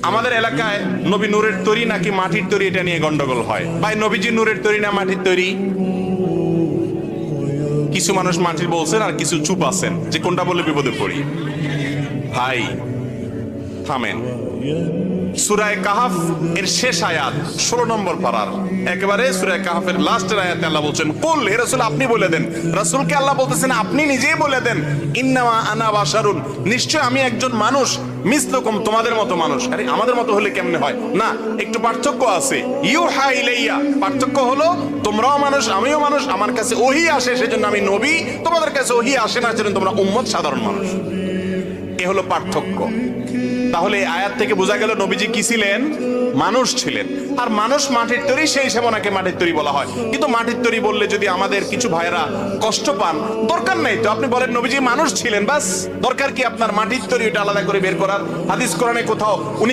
আমাদের এলাকায় নবী নূরের তৈরি নাকি মাটির তৈরি এটা নিয়ে গন্ডগোল হয়। ভাই নবীজি নূরের তৈরি না মাটির তৈরি? কিছু মানুষ মাটির বলছেন আর কিছু চুপ আছেন যে কোনটা বলে বিপদে পড়ি। ভাই থামেন। সূরা কাহাফ এর শেষ আয়াত 16 নম্বর পারার একেবারে সূরা কাহাফের লাস্টের আয়াতে আল্লাহ বলছেন, কুল হে রাসূল আপনি বলে দেন। রাসূলকে আল্লাহ বলতেছেন আপনি নিজেই বলে দেন, ইন্নামা আনা বাশারুন, নিশ্চয় আমি একজন মানুষ, মিসলুকুম তোমাদের মতো মানুষ। আরে আমাদের মতো হলে কেমনে হয়? না, একটু পার্থক্য আছে। ইউহা ইলাইয়া, পার্থক্য হলো তোমরাও মানুষ আমিও মানুষ, আমার কাছে ওহী আসে সেজন্য আমি নবী, তোমাদের কাছে ওহী আসে না সেজন্য তোমরা উম্মত সাধারণ মানুষ। এ হলো পার্থক্য। তাহলে এই আয়াত থেকে বোঝা গেল নবীজি কি ছিলেন? মানুষ ছিলেন। আর মানুষ মাটির তৈরি, সেই হিসেবে ওনাকে মাটির তৈরি বলা হয়। কিন্তু মাটির তৈরি বললে যদি আমাদের কিছু ভাইরা কষ্ট পান, দরকার নাই তো, আপনি বলেন নবীজি মানুষ ছিলেন, বাস। দরকার কি আপনার মাটির তৈরি ওটা আলাদা করে বের করার? হাদিস কোরআনে কোথাও উনি